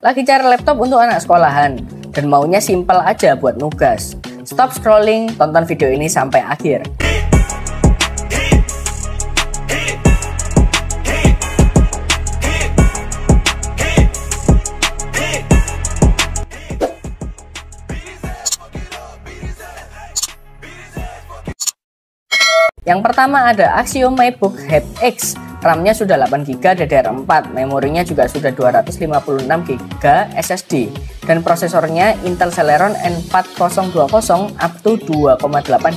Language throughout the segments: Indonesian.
Lagi cari laptop untuk anak sekolahan dan maunya simple aja buat nugas? Stop scrolling, tonton video ini sampai akhir. Yang pertama ada Axiom MacBook Head X. RAM-nya sudah 8GB DDR4, memorinya juga sudah 256GB SSD, dan prosesornya Intel Celeron N4020 up to 2,8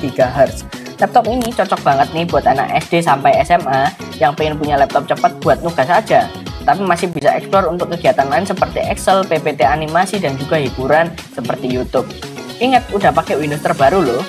GHz. Laptop ini cocok banget nih buat anak SD sampai SMA yang pengen punya laptop cepat buat nugas aja, tapi masih bisa explore untuk kegiatan lain seperti Excel, PPT animasi, dan juga hiburan seperti YouTube. Ingat, udah pakai Windows terbaru loh.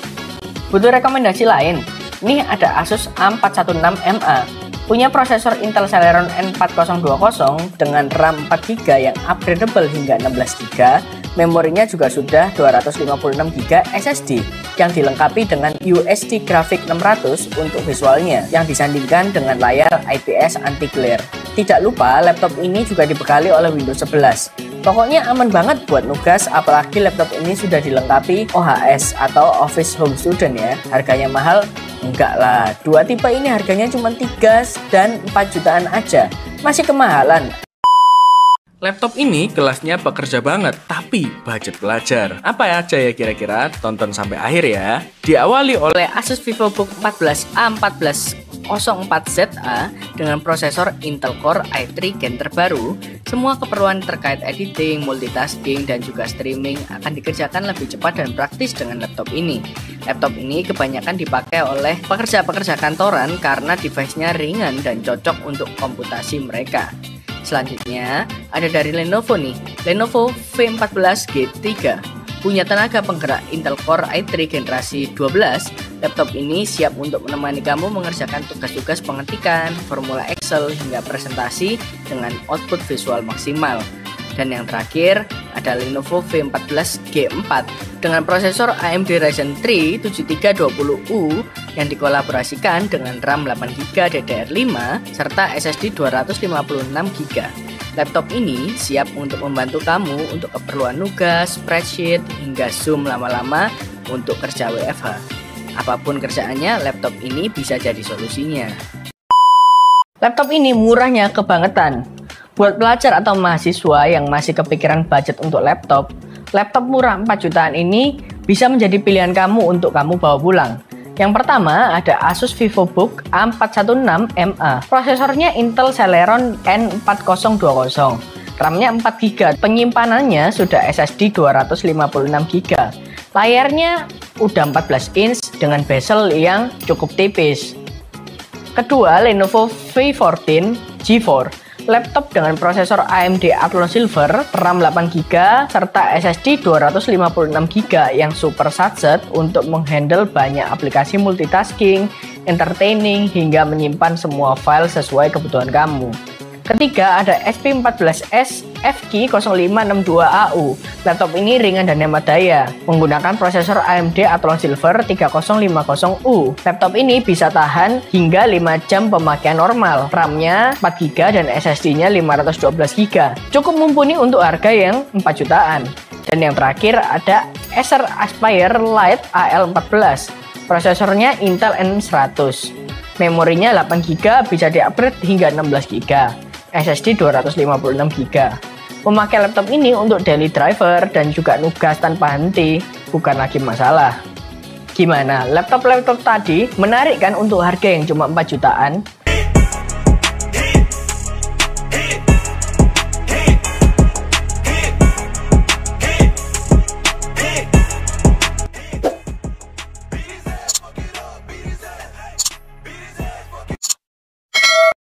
Butuh rekomendasi lain? Nih ada Asus A416MA. Punya prosesor Intel Celeron N4020 dengan RAM 4GB yang upgradable hingga 16GB, memorinya juga sudah 256GB SSD yang dilengkapi dengan UHD Graphic 600 untuk visualnya yang disandingkan dengan layar IPS anti-glare. Tidak lupa laptop ini juga dibekali oleh Windows 11. Pokoknya aman banget buat nugas, apalagi laptop ini sudah dilengkapi OHS atau Office Home Student ya. Harganya mahal? Enggak lah, dua tipe ini harganya cuma 3 dan 4 jutaan aja. Masih kemahalan. Laptop ini kelasnya pekerja banget, tapi budget pelajar. Apa aja ya kira-kira? Tonton sampai akhir ya. Diawali oleh Asus VivoBook 14A1404ZA dengan prosesor Intel Core i3 Gen terbaru. Semua keperluan terkait editing, multitasking, dan juga streaming akan dikerjakan lebih cepat dan praktis dengan laptop ini. Laptop ini kebanyakan dipakai oleh pekerja-pekerja kantoran karena device-nya ringan dan cocok untuk komputasi mereka. Selanjutnya ada dari Lenovo nih, Lenovo V14G3. Punya tenaga penggerak Intel Core i3 generasi 12, laptop ini siap untuk menemani kamu mengerjakan tugas-tugas pengetikan, formula Excel, hingga presentasi dengan output visual maksimal. Dan yang terakhir ada Lenovo V14G4 dengan prosesor AMD Ryzen 3 7320U yang dikolaborasikan dengan RAM 8GB DDR5 serta SSD 256GB. Laptop ini siap untuk membantu kamu untuk keperluan nugas, spreadsheet, hingga Zoom lama-lama untuk kerja WFH. Apapun kerjaannya, laptop ini bisa jadi solusinya. Laptop ini murahnya kebangetan. Buat pelajar atau mahasiswa yang masih kepikiran budget untuk laptop murah 4 jutaan ini bisa menjadi pilihan kamu untuk kamu bawa pulang. Yang pertama ada Asus VivoBook A416MA. Prosesornya Intel Celeron N4020. RAM-nya 4GB. Penyimpanannya sudah SSD 256GB. Layarnya udah 14 inch dengan bezel yang cukup tipis. Kedua, Lenovo V14 G4. Laptop dengan prosesor AMD Athlon Silver, RAM 8GB, serta SSD 256GB yang super satset untuk menghandle banyak aplikasi multitasking, entertaining, hingga menyimpan semua file sesuai kebutuhan kamu. Ketiga, ada SP14S FQ0562AU. Laptop ini ringan dan hemat daya, menggunakan prosesor AMD Athlon Silver 3050U. Laptop ini bisa tahan hingga 5 jam pemakaian normal. RAM-nya 4GB dan SSD-nya 512GB. Cukup mumpuni untuk harga yang 4 jutaan. Dan yang terakhir ada Acer Aspire Lite AL14. Prosesornya Intel N100. Memorinya 8GB, bisa diupgrade hingga 16GB. SSD 256GB. Memakai laptop ini untuk daily driver dan juga nugas tanpa henti bukan lagi masalah. Gimana? Laptop-laptop tadi menarik kan untuk harga yang cuma 4 jutaan?